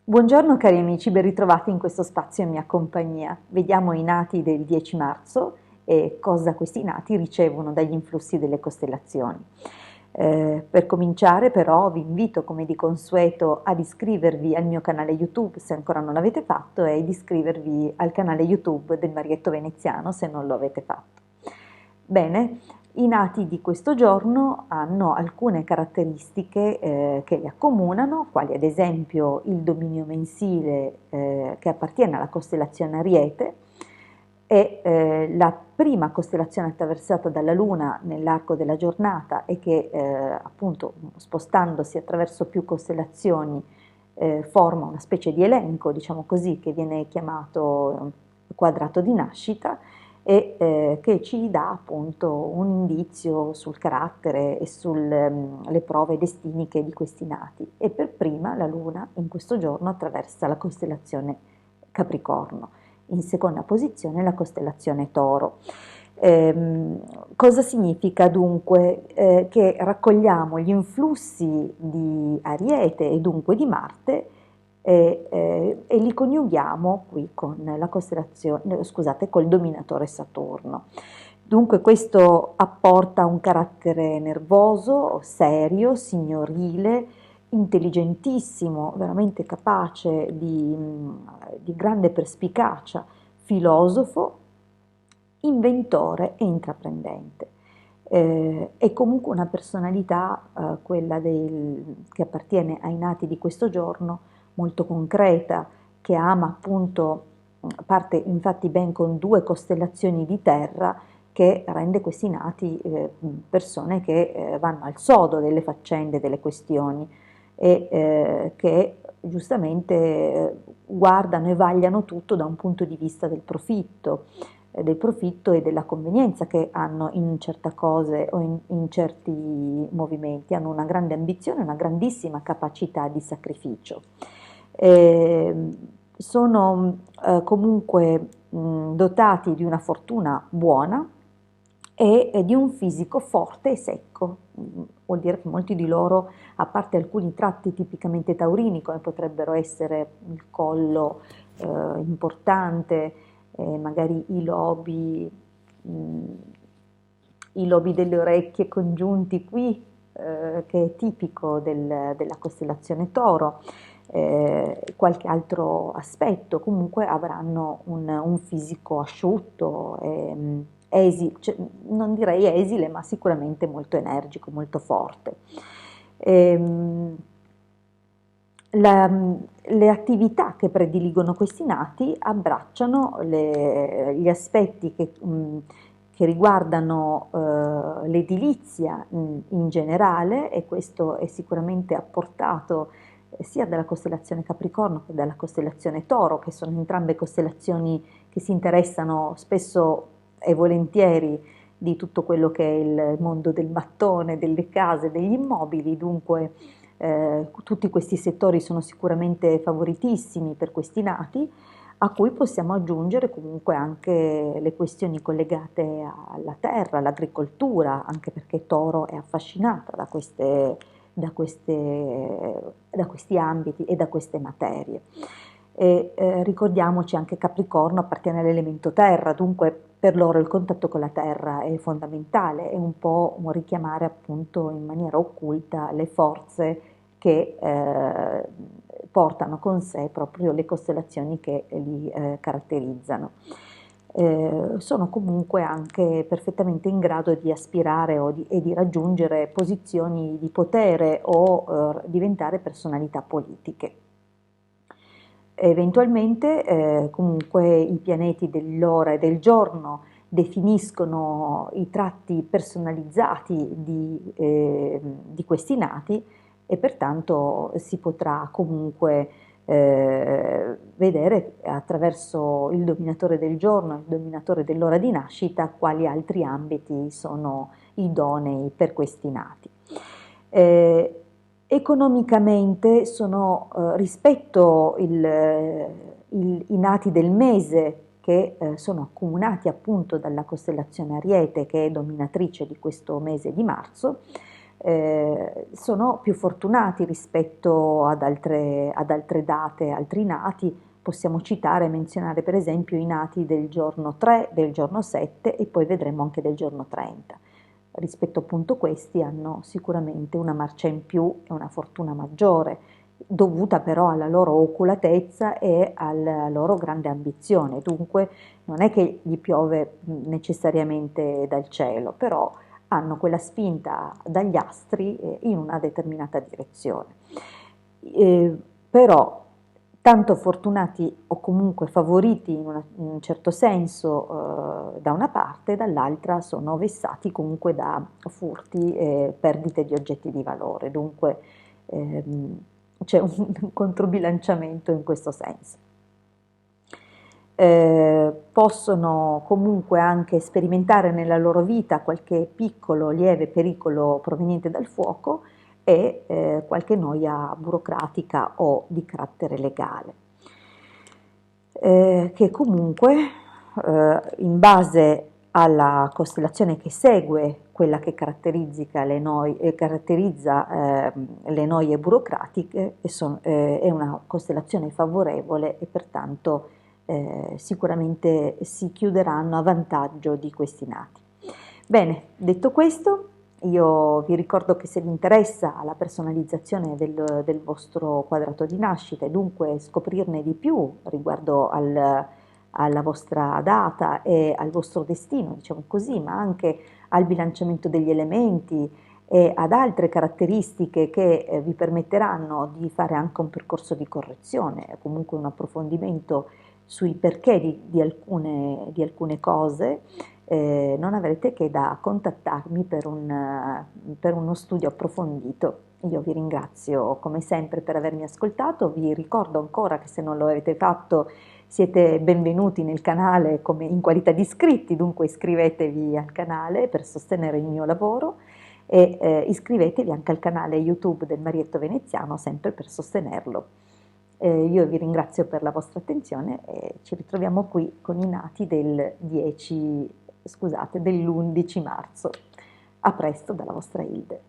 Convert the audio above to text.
Buongiorno cari amici, ben ritrovati in questo spazio in mia compagnia. Vediamo i nati del 10 marzo e cosa questi nati ricevono dagli influssi delle costellazioni. Per cominciare però vi invito come di consueto ad iscrivervi al mio canale YouTube se ancora non l'avete fatto e ad iscrivervi al canale YouTube del Marietto Veneziano se non lo avete fatto. Bene, i nati di questo giorno hanno alcune caratteristiche che li accomunano, quali ad esempio il dominio mensile che appartiene alla costellazione Ariete, è la prima costellazione attraversata dalla Luna nell'arco della giornata e che appunto spostandosi attraverso più costellazioni forma una specie di elenco, diciamo così, che viene chiamato quadrato di nascita e che ci dà appunto un indizio sul carattere e sulle prove destiniche di questi nati. E per prima la Luna in questo giorno attraversa la costellazione Capricorno, in seconda posizione la costellazione Toro. Cosa significa dunque? Che raccogliamo gli influssi di Ariete e dunque di Marte e li coniughiamo qui con la costellazione, scusate, col dominatore Saturno. Dunque questo apporta un carattere nervoso, serio, signorile, intelligentissimo, veramente capace di grande perspicacia, filosofo, inventore e intraprendente. È comunque una personalità, quella che appartiene ai nati di questo giorno, molto concreta, che ama appunto, parte infatti ben con due costellazioni di terra, che rende questi nati persone che vanno al sodo delle faccende, delle questioni e che giustamente guardano e vagliano tutto da un punto di vista del profitto e della convenienza che hanno in certe cose o in certi movimenti, hanno una grande ambizione, una grandissima capacità di sacrificio. Sono comunque dotati di una fortuna buona e di un fisico forte e secco. Vuol dire che molti di loro, a parte alcuni tratti tipicamente taurini, come potrebbero essere il collo importante, magari i lobi delle orecchie congiunti qui, che è tipico della costellazione Toro, qualche altro aspetto, comunque avranno un fisico asciutto, cioè, non direi esile, ma sicuramente molto energico, molto forte. La, le attività che prediligono questi nati abbracciano gli aspetti che riguardano l'edilizia in generale, e questo è sicuramente apportato sia dalla costellazione Capricorno che dalla costellazione Toro, che sono entrambe costellazioni che si interessano spesso e volentieri di tutto quello che è il mondo del mattone, delle case, degli immobili. Dunque tutti questi settori sono sicuramente favoritissimi per questi nati, a cui possiamo aggiungere comunque anche le questioni collegate alla terra, all'agricoltura, anche perché Toro è affascinata da questi ambiti e da queste materie. E ricordiamoci anche Capricorno appartiene all'elemento terra, dunque per loro il contatto con la terra è fondamentale, è un po' un richiamare appunto in maniera occulta le forze che portano con sé proprio le costellazioni che li caratterizzano. Sono comunque anche perfettamente in grado di aspirare e di raggiungere posizioni di potere o diventare personalità politiche. Eventualmente comunque i pianeti dell'ora e del giorno definiscono i tratti personalizzati di questi nati e pertanto si potrà comunque vedere attraverso il dominatore del giorno e il dominatore dell'ora di nascita quali altri ambiti sono idonei per questi nati. Economicamente sono rispetto i nati del mese che sono accomunati appunto dalla costellazione Ariete, che è dominatrice di questo mese di marzo, sono più fortunati rispetto ad altre date, altri nati. Possiamo citare e menzionare per esempio i nati del giorno 3, del giorno 7 e poi vedremo anche del giorno 30. Rispetto appunto a questi hanno sicuramente una marcia in più e una fortuna maggiore, dovuta però alla loro oculatezza e alla loro grande ambizione. Dunque non è che gli piove necessariamente dal cielo, però hanno quella spinta dagli astri in una determinata direzione. Però tanto fortunati o comunque favoriti in un certo senso da una parte, dall'altra sono vessati comunque da furti e perdite di oggetti di valore, dunque c'è un controbilanciamento in questo senso. Possono comunque anche sperimentare nella loro vita qualche piccolo, lieve pericolo proveniente dal fuoco e qualche noia burocratica o di carattere legale, che comunque in base alla costellazione che segue, quella che caratterizza le noie burocratiche, è una costellazione favorevole e pertanto sicuramente si chiuderanno a vantaggio di questi nati. Bene, detto questo, io vi ricordo che se vi interessa la personalizzazione del vostro quadrato di nascita e dunque scoprirne di più riguardo alla vostra data e al vostro destino, diciamo così, ma anche al bilanciamento degli elementi e ad altre caratteristiche che vi permetteranno di fare anche un percorso di correzione, comunque un approfondimento sui perché di alcune cose, non avrete che da contattarmi per uno studio approfondito. Io vi ringrazio come sempre per avermi ascoltato, vi ricordo ancora che se non lo avete fatto siete benvenuti nel canale come in qualità di iscritti, dunque iscrivetevi al canale per sostenere il mio lavoro e iscrivetevi anche al canale YouTube del Marietto Veneziano sempre per sostenerlo. Io vi ringrazio per la vostra attenzione e ci ritroviamo qui con i nati dell'11 marzo. A presto dalla vostra Hilde.